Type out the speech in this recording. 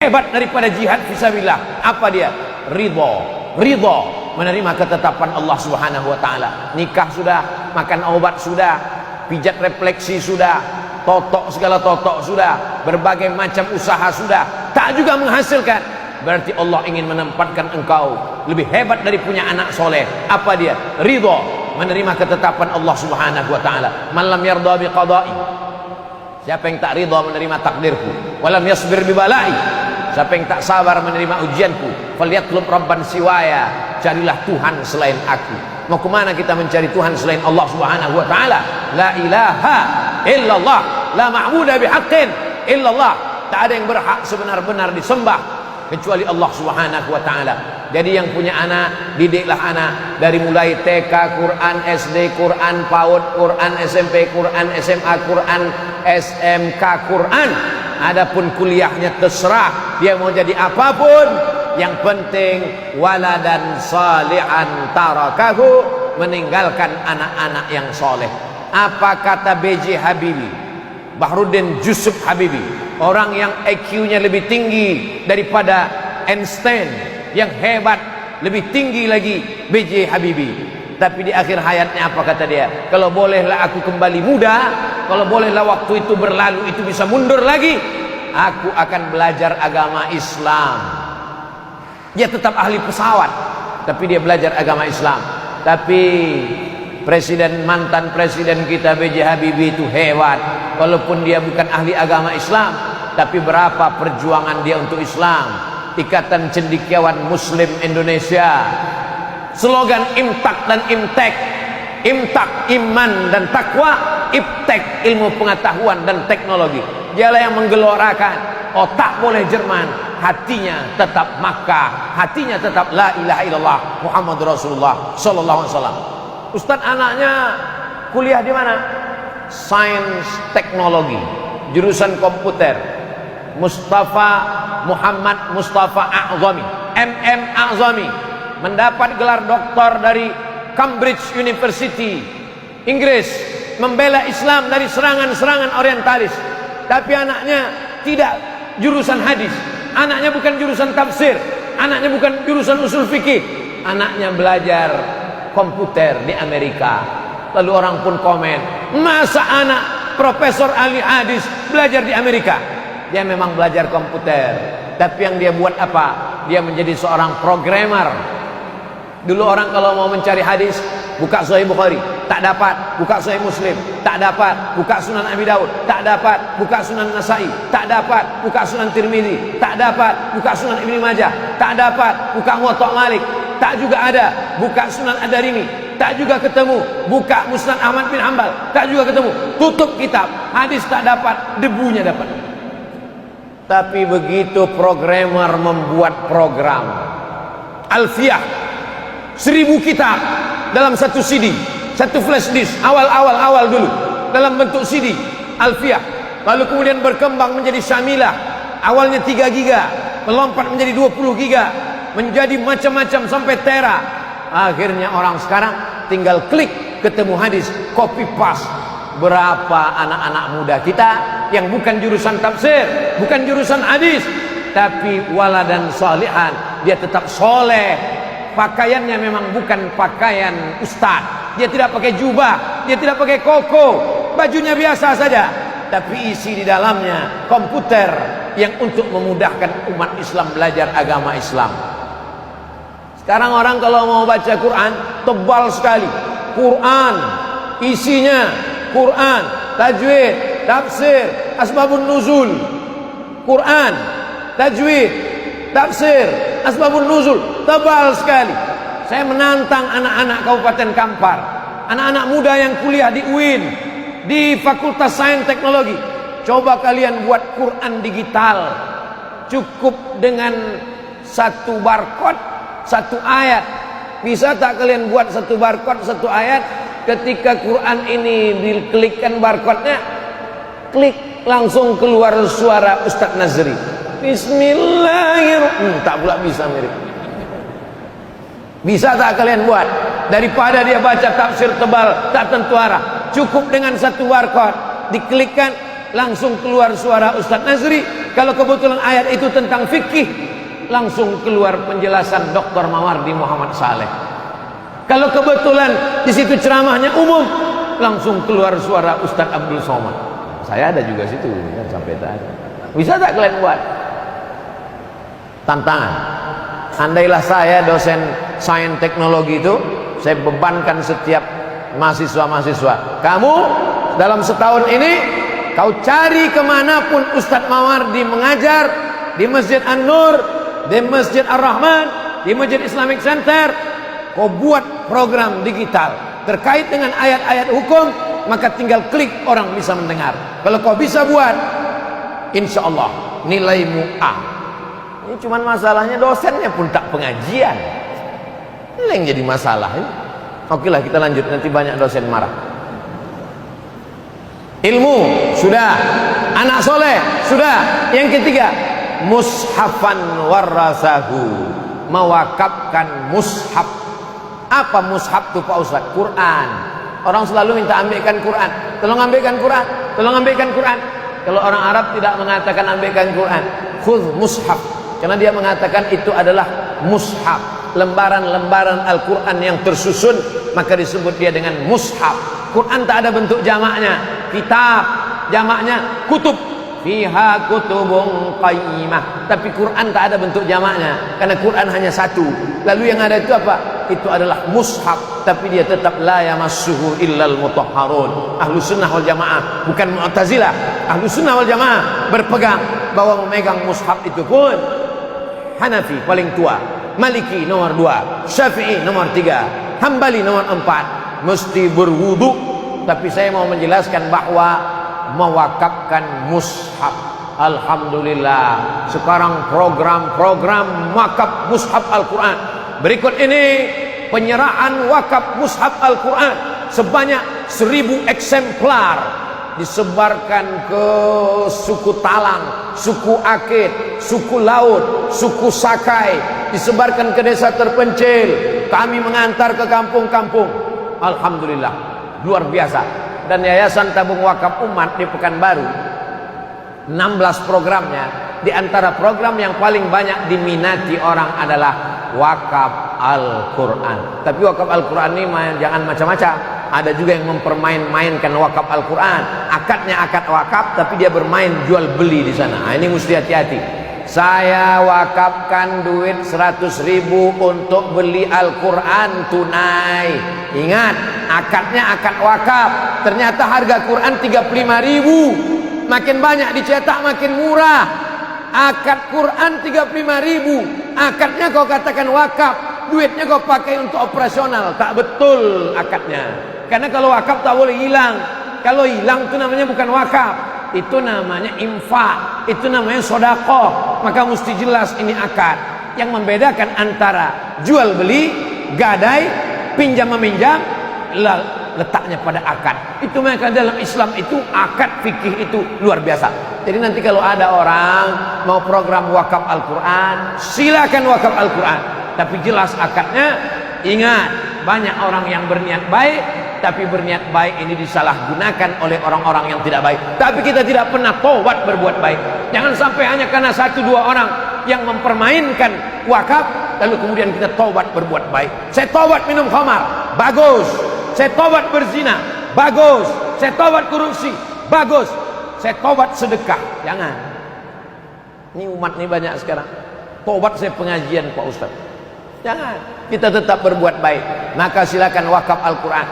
hebat daripada jihad fisabilillah. Apa dia? Ridho. Ridho menerima ketetapan Allah Subhanahu wa taala. Nikah sudah, makan obat sudah, pijat refleksi sudah, totok segala totok sudah, berbagai macam usaha sudah, tak juga menghasilkan. Berarti Allah ingin menempatkan engkau lebih hebat dari punya anak soleh. Apa dia? Ridho, menerima ketetapan Allah Subhanahu wa taala. Man lam yarda bi qada'i, siapa yang tak ridha menerima takdirku, walam yasbir bi bala'i, siapa yang tak sabar menerima ujianku, falyatlub rabban siwaya, carilah Tuhan selain aku. Mau kemana kita mencari Tuhan selain Allah Subhanahu wa taala? La ilaha illallah, la ma'budu bihaqqin illallah. Tak ada yang berhak sebenar-benar disembah kecuali Allah Subhanahu wa taala. Jadi yang punya anak, didiklah anak dari mulai TK, Quran, SD, Quran, PAUD, Quran, SMP, Quran, SMA, Quran, SMK, Quran. Adapun kuliahnya terserah dia mau jadi apapun, yang penting waladan salihan tarakahu, meninggalkan anak-anak yang soleh. Apa kata B.J. Habibie, Bahruddin Yusuf Habibie, orang yang IQ-nya lebih tinggi daripada Einstein, yang hebat, lebih tinggi lagi B.J. Habibie. Tapi di akhir hayatnya apa kata dia? Kalau bolehlah aku kembali muda, kalau bolehlah waktu itu berlalu, itu bisa mundur lagi, aku akan belajar agama Islam. Dia tetap ahli pesawat, tapi dia belajar agama Islam. Tapi mantan presiden kita B.J. Habibie itu hebat. Walaupun dia bukan ahli agama Islam, tapi berapa perjuangan dia untuk Islam. Ikatan Cendekiawan Muslim Indonesia, slogan Imtak dan Imtek. Imtak iman dan takwa, Iptek ilmu pengetahuan dan teknologi. Dialah yang menggelorakan otak boleh Jerman, hatinya tetap Makkah, hatinya tetap la ilaha illallah Muhammadur Rasulullah sallallahu alaihi wasallam. Ustaz anaknya kuliah di mana? Sains Teknologi, jurusan komputer. Muhammad Mustafa A'zami, MM A'zami, mendapat gelar doktor dari Cambridge University, Inggris, membela Islam dari serangan-serangan orientalis. Tapi anaknya tidak jurusan hadis, anaknya bukan jurusan tafsir, anaknya bukan jurusan usul fikih, anaknya belajar komputer di Amerika. Lalu orang pun komen, masa anak profesor ahli hadis belajar di Amerika? Dia memang belajar komputer, tapi yang dia buat apa? Dia menjadi seorang programmer. Dulu orang kalau mau mencari hadis, buka Sahih Bukhari, tak dapat. Buka Sahih Muslim, tak dapat. Buka Sunan Abi Daud, tak dapat. Buka Sunan Nasai, tak dapat. Buka Sunan Tirmidzi, tak dapat. Buka Sunan Ibnu Majah, tak dapat. Buka Muwatta Malik, tak juga ada. Buka Sunan Ad-Darimi, tak juga ketemu. Buka Musnad Ahmad bin Hanbal, tak juga ketemu. Tutup kitab, hadis tak dapat, debunya dapat. Tapi begitu programmer membuat program Alfiyah 1000 kitab dalam satu CD, satu flash disk, awal dulu dalam bentuk CD Alfiyah, lalu kemudian berkembang menjadi Syamilah, awalnya 3 giga, melompat menjadi 20 giga, menjadi macam-macam sampai tera. Akhirnya orang sekarang tinggal klik, ketemu hadis, copy paste. Berapa anak-anak muda kita yang bukan jurusan tafsir, bukan jurusan hadis, tapi waladan salihan, dia tetap soleh. Pakaiannya memang bukan pakaian ustaz, dia tidak pakai jubah, dia tidak pakai koko, bajunya biasa saja, tapi isi di dalamnya komputer yang untuk memudahkan umat Islam belajar agama Islam. Sekarang orang kalau mau baca Quran, tebal sekali. Quran isinya Quran, tajwid, tafsir, asbabun nuzul. Quran, tajwid, tafsir, asbabun nuzul, tebal sekali. Saya menantang anak-anak Kabupaten Kampar, anak-anak muda yang kuliah di UIN, di Fakultas Sains Teknologi. Coba kalian buat Quran digital. Cukup dengan satu barcode, satu ayat. Bisa tak kalian buat satu barcode, satu ayat? Ketika Quran ini diklikkan barcode-nya, klik, langsung keluar suara Ustaz Nazri. Bismillahirrahmanirrahim. Tak pula bisa mirip. Bisa tak kalian buat? Daripada dia baca tafsir tebal, tak tentu arah. Cukup dengan satu barcode, diklikkan, langsung keluar suara Ustaz Nazri. Kalau kebetulan ayat itu tentang fikih, langsung keluar penjelasan Dr. Mawardi Muhammad Saleh. Kalau kebetulan di situ ceramahnya umum, langsung keluar suara Ustadz Abdul Somad. Saya ada juga situ, ya, sampai tadi. Bisa tak kalian buat? Tantangan. Andailah saya dosen sains teknologi itu, saya bebankan setiap mahasiswa-mahasiswa, kamu dalam setahun ini kau cari kemanapun Ustadz Mawardi mengajar, di Masjid An-Nur, di Masjid Ar-Rahman, di Masjid Islamic Center, kau buat program digital terkait dengan ayat-ayat hukum, maka tinggal klik, orang bisa mendengar. Kalau kau bisa buat, insya Allah nilaimu A. Ini cuman masalahnya dosennya pun tak pengajian. Ini yang jadi masalah. Oke lah, kita lanjut, nanti banyak dosen marah. Ilmu sudah, anak soleh sudah. Yang ketiga, mushafan warasahu, mewakafkan mushaf. Apa mushaf itu Pak Ustaz? Quran. Orang selalu minta ambilkan Quran, tolong ambilkan Quran, tolong ambilkan Quran. Kalau orang Arab tidak mengatakan ambilkan Quran, khudh mushaf, karena dia mengatakan itu adalah mushaf, lembaran-lembaran Al-Quran yang tersusun, maka disebut dia dengan mushaf. Quran tak ada bentuk jamaknya, kitab, jamaknya kutub, fiha kutubun qayyimah. Tapi Quran tak ada bentuk jamaknya, karena Quran hanya satu. Lalu yang ada itu apa? Itu adalah mushaf, tapi dia tetap la yamassuhu illal mutahharun. Ahlus sunnah wal jamaah, bukan Mu'tazilah. Ahlus sunnah wal jamaah berpegang bahwa memegang mushaf itu pun Hanafi paling tua, Maliki nomor 2, Syafi'i nomor 3, Hambali nomor 4, mesti berwudu. Tapi saya mau menjelaskan bahwa mewakafkan mushaf, alhamdulillah sekarang program-program wakaf mushaf Al-Quran. Berikut ini penyerahan wakaf mushaf Al-Quran sebanyak 1000 eksemplar, disebarkan ke suku Talang, suku Akit, suku Laut, suku Sakai, disebarkan ke desa terpencil. Kami mengantar ke kampung-kampung. Alhamdulillah, luar biasa. Dan Yayasan Tabung Wakaf Umat di Pekanbaru, 16 programnya, di antara program yang paling banyak diminati orang adalah wakaf Al-Quran. Tapi wakaf Al-Quran ini jangan macam-macam. Ada juga yang mempermain-mainkan wakaf Al-Quran. Akadnya akad wakaf, tapi dia bermain jual beli di sana. Nah, ini mesti hati-hati. Saya wakafkan duit 100.000 untuk beli Al-Quran tunai. Ingat, akadnya akad wakaf. Ternyata harga Quran 35.000. Makin banyak dicetak makin murah. Akad Quran 35.000. Akadnya kau katakan wakaf, duitnya kau pakai untuk operasional. Tak betul akadnya. Karena kalau wakaf tak boleh hilang. Kalau hilang itu namanya bukan wakaf, itu namanya infak, itu namanya sedekah. Maka mesti jelas ini akad. Yang membedakan antara jual beli, gadai, pinjam meminjam, letaknya pada akad. Itu maka dalam Islam itu akad fikih itu luar biasa. Jadi nanti kalau ada orang mau program wakaf Al-Quran, silakan wakaf Al-Quran, tapi jelas akadnya. Ingat, banyak orang yang berniat baik, tapi berniat baik ini disalahgunakan oleh orang-orang yang tidak baik. Tapi kita tidak pernah taubat berbuat baik. Jangan sampai hanya karena 1-2 orang yang mempermainkan wakaf, lalu kemudian kita taubat berbuat baik. Saya taubat minum khamar, bagus. Saya taubat berzina, bagus. Saya taubat korupsi, bagus. Saya taubat sedekah, jangan. Ini umat ini banyak sekarang. Taubat saya pengajian Pak Ustaz, jangan. Kita tetap berbuat baik. Maka silakan wakaf Al-Quran.